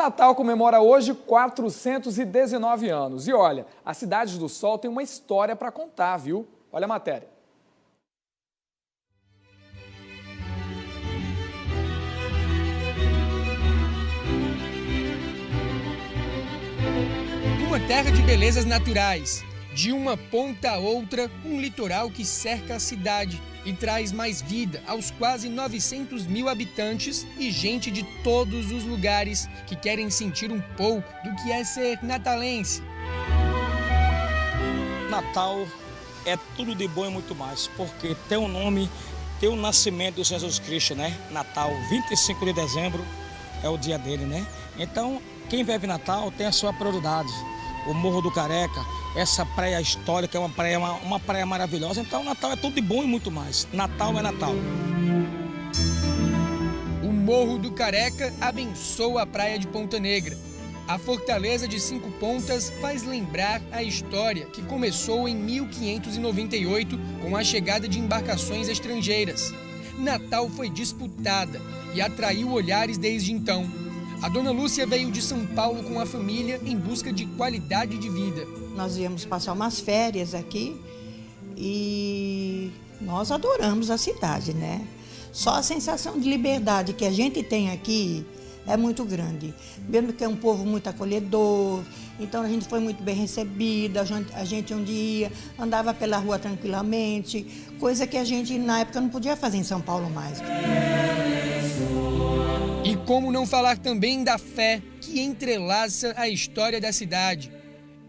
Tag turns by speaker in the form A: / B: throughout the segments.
A: Natal comemora hoje 419 anos. E olha, a Cidade do Sol tem uma história para contar, viu? Olha a matéria.
B: Uma terra de belezas naturais. De uma ponta a outra, um litoral que cerca a cidade e traz mais vida aos quase 900 mil habitantes e gente de todos os lugares que querem sentir um pouco do que é ser natalense.
C: Natal é tudo de bom e muito mais, porque tem o nome, tem o nascimento de Jesus Cristo, né? Natal, 25 de dezembro é o dia dele, né? Então, quem vive Natal tem a sua prioridade. O Morro do Careca, essa praia histórica, é uma praia maravilhosa. Então, Natal é tudo de bom e muito mais. Natal é Natal.
B: O Morro do Careca abençoa a praia de Ponta Negra. A Fortaleza de 5 Pontas faz lembrar a história que começou em 1598 com a chegada de embarcações estrangeiras. Natal foi disputada e atraiu olhares desde então. A dona Lúcia veio de São Paulo com a família em busca de qualidade de vida.
D: Nós íamos passar umas férias aqui e nós adoramos a cidade, né? Só a sensação de liberdade que a gente tem aqui é muito grande. Mesmo que é um povo muito acolhedor, então a gente foi muito bem recebida, a gente onde ia, andava pela rua tranquilamente, coisa que a gente na época não podia fazer em São Paulo mais.
B: E como não falar também da fé que entrelaça a história da cidade.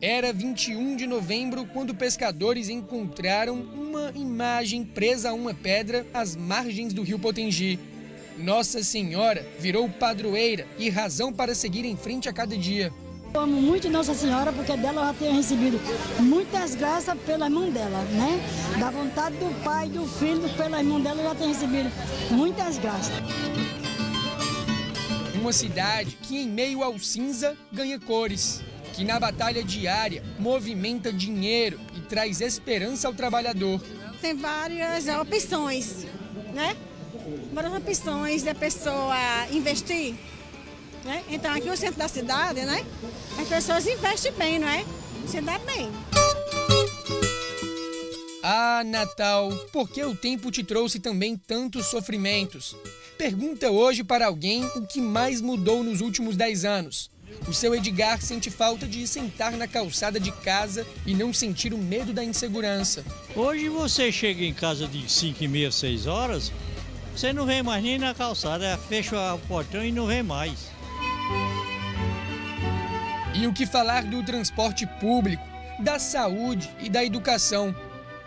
B: Era 21 de novembro quando pescadores encontraram uma imagem presa a uma pedra às margens do rio Potengi. Nossa Senhora virou padroeira e razão para seguir em frente a cada dia.
E: Eu amo muito Nossa Senhora porque dela eu já tenho recebido muitas graças pela mão dela, né? Da vontade do Pai, do Filho, pela mão dela eu já tenho recebido muitas graças.
B: Uma cidade que, em meio ao cinza, ganha cores, que na batalha diária movimenta dinheiro e traz esperança ao trabalhador.
F: Tem várias opções, né? Várias opções da pessoa investir, né? Então, aqui no centro da cidade, né? As pessoas investem bem, não é? Se dá bem.
B: Ah, Natal, por que o tempo te trouxe também tantos sofrimentos? Pergunta hoje para alguém o que mais mudou nos últimos 10 anos. O seu Edgar sente falta de sentar na calçada de casa e não sentir o medo da insegurança.
G: Hoje você chega em casa de 5h30, 6 horas, você não vem mais nem na calçada, fecha o portão e não vem mais.
B: E o que falar do transporte público, da saúde e da educação?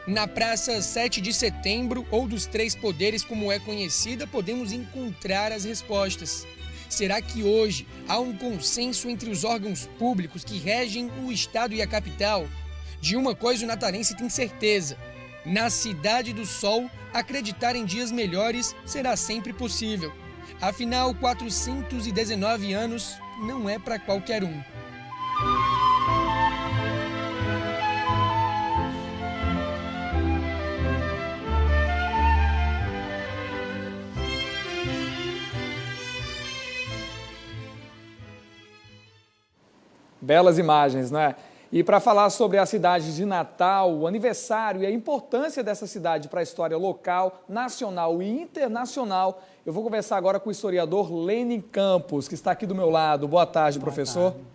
B: Na Praça 7 de Setembro, ou dos Três Poderes, como é conhecida, podemos encontrar as respostas. Será que hoje há um consenso entre os órgãos públicos que regem o Estado e a capital? De uma coisa o natalense tem certeza: na Cidade do Sol, acreditar em dias melhores será sempre possível. Afinal, 419 anos não é para qualquer um.
A: Belas imagens, né? E para falar sobre a cidade de Natal, o aniversário e a importância dessa cidade para a história local, nacional e internacional, eu vou conversar agora com o historiador Lênin Campos, que está aqui do meu lado. Boa tarde, professor.
H: Boa tarde.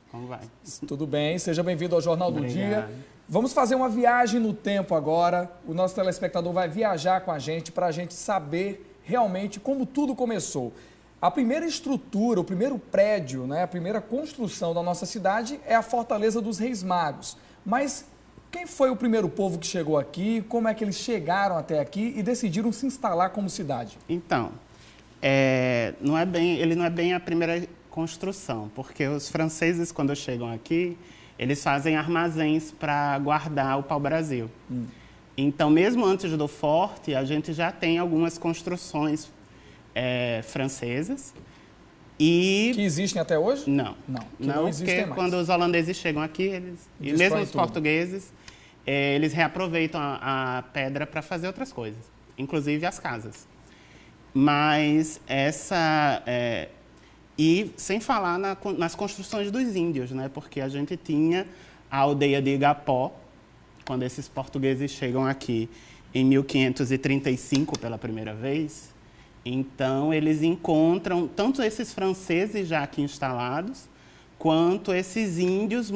H: Como vai?
A: Tudo bem, seja bem-vindo ao Jornal do Dia. Vamos fazer uma viagem no tempo agora. O nosso telespectador vai viajar com a gente para a gente saber realmente como tudo começou. A primeira estrutura, o primeiro prédio, né, a primeira construção da nossa cidade é a Fortaleza dos Reis Magos. Mas quem foi o primeiro povo que chegou aqui? Como é que eles chegaram até aqui e decidiram se instalar como cidade?
H: Então, ele não é bem a primeira construção, porque os franceses, quando chegam aqui, eles fazem armazéns para guardar o pau-brasil. Então, mesmo antes do forte, a gente já tem algumas construções francesas. E...
A: Que existem até hoje?
H: Não. Não existem mais. Quando os holandeses chegam aqui, e mesmo os portugueses, eles reaproveitam a pedra para fazer outras coisas, inclusive as casas. Mas E sem falar nas construções dos índios, né? Porque a gente tinha a aldeia de Igapó, quando esses portugueses chegam aqui em 1535 pela primeira vez. Então, eles encontram tanto esses franceses já aqui instalados, quanto esses índios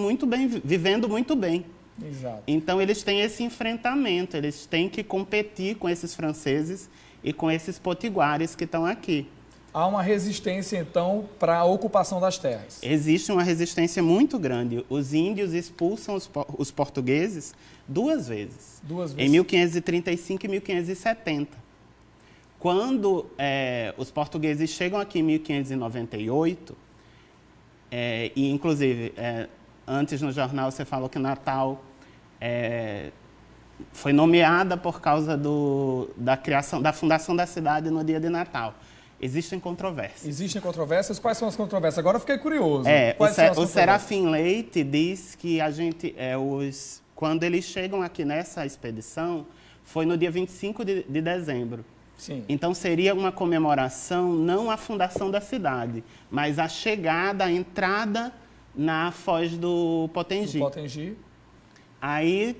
H: vivendo muito bem.
A: Exato.
H: Então, eles têm esse enfrentamento, eles têm que competir com esses franceses e com esses potiguares que estão aqui.
A: Há uma resistência, então, para a ocupação das terras.
H: Existe uma resistência muito grande. Os índios expulsam os portugueses 2 vezes.
A: 2 vezes.
H: Em 1535 e 1570. Quando os portugueses chegam aqui em 1598, e inclusive, antes no jornal você falou que Natal foi nomeada por causa da fundação da cidade no dia de Natal. Existem controvérsias.
A: Existem controvérsias? Quais são as controvérsias? Agora eu fiquei curioso.
H: O Serafim Leite diz que quando eles chegam aqui nessa expedição, foi no dia 25 de dezembro.
A: Sim.
H: Então, seria uma comemoração, não a fundação da cidade, mas a chegada, a entrada na Foz do Potengi. Aí...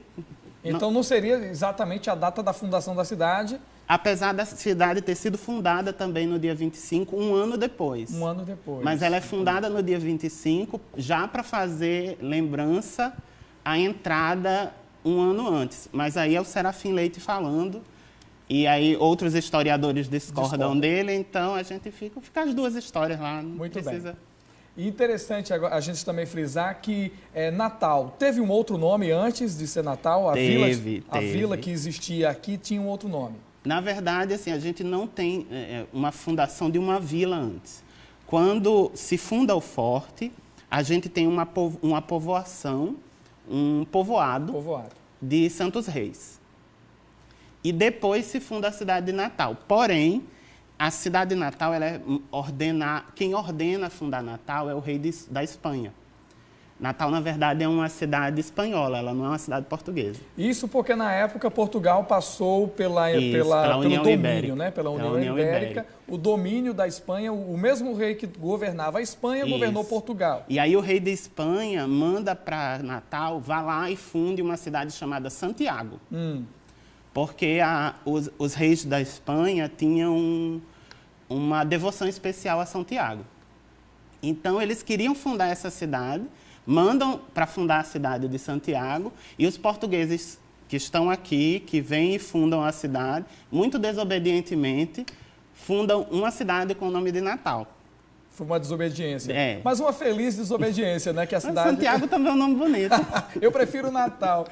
A: Então, não seria exatamente a data da fundação da cidade...
H: Apesar da cidade ter sido fundada também no dia 25, um ano depois.
A: Um ano depois.
H: Mas ela é fundada no dia 25, já para fazer lembrança à entrada um ano antes. Mas aí é o Serafim Leite falando, e aí outros historiadores discordam dele, então a gente fica as 2 histórias lá.
A: Muito bem. E interessante a gente também frisar que Natal teve um outro nome antes de ser Natal? A vila que existia aqui tinha um outro nome.
H: Na verdade, assim, a gente não tem uma fundação de uma vila antes. Quando se funda o forte, a gente tem uma povoação, um povoado de Santos Reis. E depois se funda a cidade de Natal. Porém, a cidade de Natal, quem ordena fundar Natal é o rei da Espanha. Natal, na verdade, é uma cidade espanhola, ela não é uma cidade portuguesa.
A: Isso porque, na época, Portugal passou pelo
H: União
A: domínio,
H: Ibérica.
A: né? Pela União Ibérica. O domínio da Espanha, o mesmo rei que governava a Espanha, governou Portugal.
H: E aí o rei da Espanha manda para Natal, vá lá e funde uma cidade chamada Santiago. Porque os reis da Espanha tinham uma devoção especial a Santiago. Então, eles queriam fundar essa cidade, mandam para fundar a cidade de Santiago, e os portugueses que estão aqui, que vêm e fundam a cidade, muito desobedientemente, fundam uma cidade com o nome de Natal.
A: Foi uma desobediência. Mas uma feliz desobediência, né? Que a cidade...
H: Santiago também é um nome bonito.
A: Eu prefiro Natal.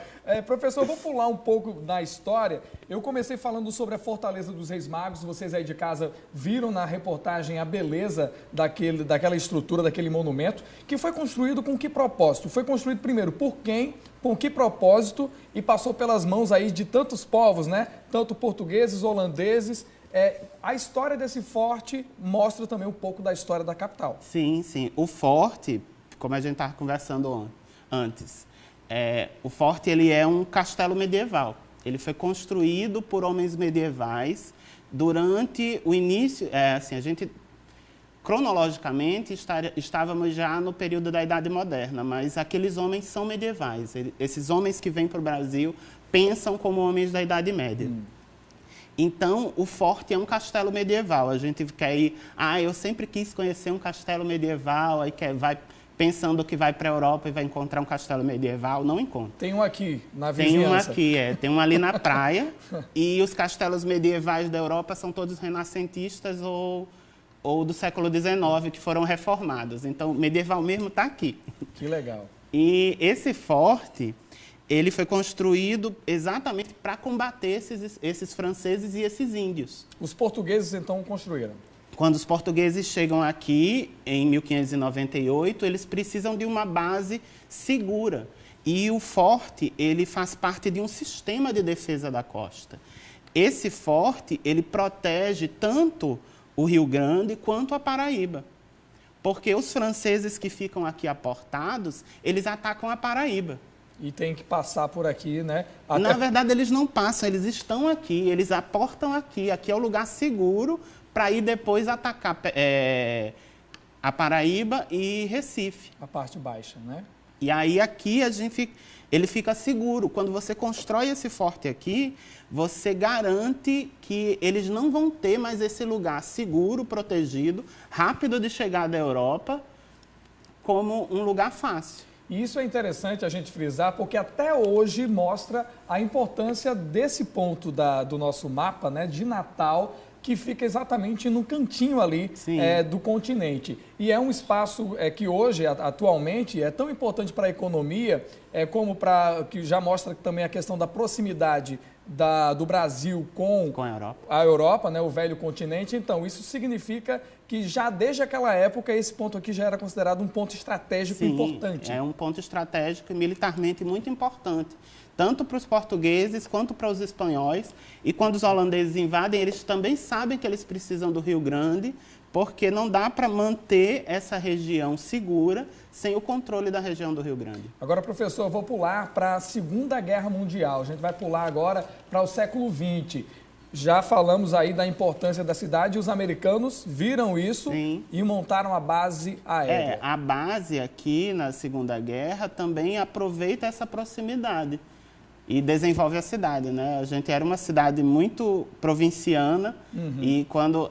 A: Professor, vou pular um pouco na história. Eu comecei falando sobre a Fortaleza dos Reis Magos. Vocês aí de casa viram na reportagem a beleza daquela estrutura, daquele monumento, que foi construído com que propósito? Foi construído primeiro por quem, com que propósito, e passou pelas mãos aí de tantos povos, né? Tanto portugueses, holandeses. A história desse forte mostra também um pouco da história da capital.
H: Sim, sim. O forte, como a gente estava conversando antes, o forte ele é um castelo medieval. Ele foi construído por homens medievais durante o início... a gente, cronologicamente, estávamos já no período da Idade Moderna, mas aqueles homens são medievais. Esses homens que vêm para o Brasil pensam como homens da Idade Média. Então, o forte é um castelo medieval. A gente quer ir... eu sempre quis conhecer um castelo medieval, aí vai pensando que vai para a Europa e vai encontrar um castelo medieval, não encontra.
A: Tem um aqui, na vizinhança.
H: Tem um aqui, tem um ali na praia. E os castelos medievais da Europa são todos renascentistas ou do século XIX, que foram reformados. Então, medieval mesmo está aqui.
A: Que legal.
H: E esse forte... ele foi construído exatamente para combater esses franceses e esses índios.
A: Os portugueses, então, construíram?
H: Quando os portugueses chegam aqui, em 1598, eles precisam de uma base segura. E o forte, ele faz parte de um sistema de defesa da costa. Esse forte, ele protege tanto o Rio Grande quanto a Paraíba. Porque os franceses que ficam aqui aportados, eles atacam a Paraíba.
A: E tem que passar por aqui, né?
H: Na verdade, eles não passam, eles estão aqui, eles aportam aqui. Aqui é o lugar seguro para ir depois atacar a Paraíba e Recife.
A: A parte baixa, né?
H: E aí aqui ele fica seguro. Quando você constrói esse forte aqui, você garante que eles não vão ter mais esse lugar seguro, protegido, rápido de chegar da Europa, como um lugar fácil.
A: E isso é interessante a gente frisar, porque até hoje mostra a importância desse ponto do nosso mapa, né, de Natal, que fica exatamente no cantinho ali do continente. E é um espaço que hoje, atualmente, é tão importante para a economia, como que já mostra também a questão da proximidade do Brasil com a Europa, né, o velho continente. Então, isso significa que já desde aquela época, esse ponto aqui já era considerado um ponto estratégico importante.
H: É um ponto estratégico e militarmente muito importante, tanto para os portugueses quanto para os espanhóis. E quando os holandeses invadem, eles também sabem que eles precisam do Rio Grande, porque não dá para manter essa região segura sem o controle da região do Rio Grande.
A: Agora, professor, eu vou pular para a Segunda Guerra Mundial. A gente vai pular agora para o século XX. Já falamos aí da importância da cidade e os americanos viram isso e montaram a base aérea.
H: A base aqui na Segunda Guerra também aproveita essa proximidade e desenvolve a cidade, né? A gente era uma cidade muito provinciana e quando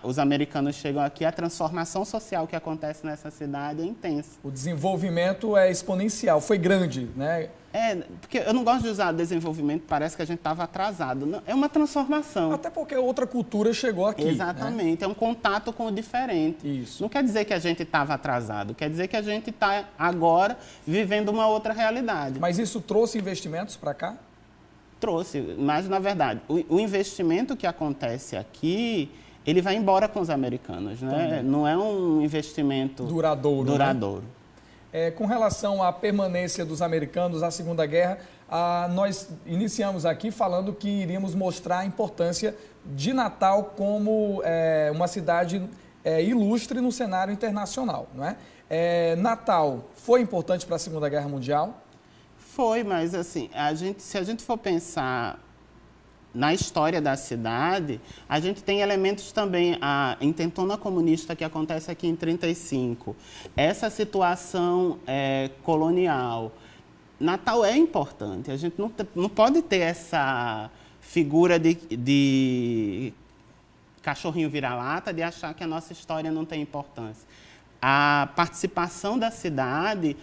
H: os americanos chegam aqui, a transformação social que acontece nessa cidade é intensa.
A: O desenvolvimento é exponencial, foi grande, né?
H: Porque eu não gosto de usar desenvolvimento, parece que a gente estava atrasado. Não, é uma transformação.
A: Até porque outra cultura chegou aqui.
H: Exatamente,
A: né?
H: É um contato com o diferente.
A: Isso.
H: Não quer dizer que a gente estava atrasado, quer dizer que a gente está agora vivendo uma outra realidade.
A: Mas isso trouxe investimentos para cá?
H: Trouxe, mas na verdade, o investimento que acontece aqui, ele vai embora com os americanos, né? Não é um investimento
A: duradouro.
H: Né?
A: Com relação à permanência dos americanos na Segunda Guerra, nós iniciamos aqui falando que iríamos mostrar a importância de Natal como uma cidade ilustre no cenário internacional, não é? Natal foi importante para a Segunda Guerra Mundial?
H: Foi, mas assim, se a gente for pensar na história da cidade, a gente tem elementos também, a intentona comunista que acontece aqui em 1935, essa situação colonial. Natal é importante, a gente não pode ter essa figura de cachorrinho vira-lata, de achar que a nossa história não tem importância. A participação da cidade,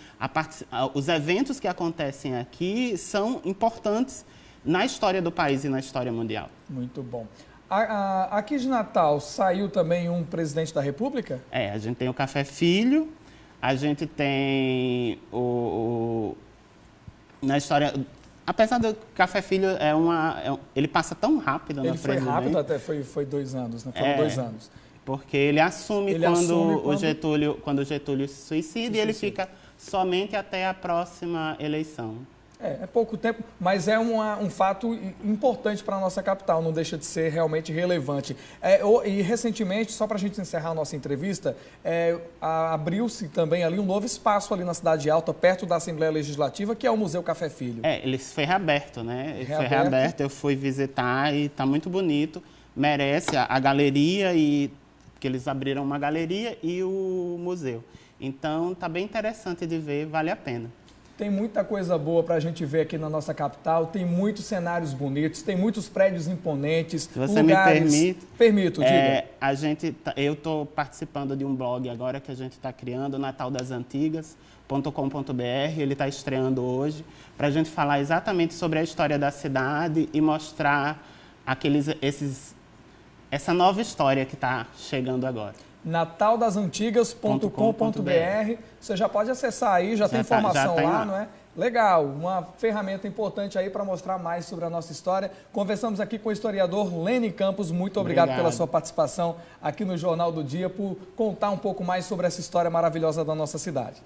H: os eventos que acontecem aqui são importantes na história do país e na história mundial.
A: Muito bom. Aqui de Natal saiu também um presidente da República?
H: A gente tem o Café Filho, a gente tem na história... Apesar do Café Filho ele passa tão rápido na presidência.
A: Ele foi rápido, até foi 2 anos, né? Foram 2 anos.
H: Porque ele assume quando o Getúlio se suicida e ele fica somente até a próxima eleição.
A: É pouco tempo, mas é um fato importante para a nossa capital, não deixa de ser realmente relevante. E recentemente, só para a gente encerrar a nossa entrevista, abriu-se também ali um novo espaço ali na Cidade Alta, perto da Assembleia Legislativa, que é o Museu Café Filho.
H: Ele foi reaberto, né? Ele foi reaberto, eu fui visitar e está muito bonito, merece a galeria, porque eles abriram uma galeria e o museu. Então, está bem interessante de ver, vale a pena.
A: Tem muita coisa boa para a gente ver aqui na nossa capital, tem muitos cenários bonitos, tem muitos prédios imponentes,
H: se você lugares... me permite...
A: Permito, diga.
H: Eu estou participando de um blog agora que a gente está criando, nataldasantigas.com.br, ele está estreando hoje, para a gente falar exatamente sobre a história da cidade e mostrar essa nova história que está chegando agora.
A: nataldasantigas.com.br. Você já pode acessar aí, já tem informação lá, não é? Legal, uma ferramenta importante aí para mostrar mais sobre a nossa história. Conversamos aqui com o historiador Lene Campos. Muito obrigado pela sua participação aqui no Jornal do Dia, por contar um pouco mais sobre essa história maravilhosa da nossa cidade.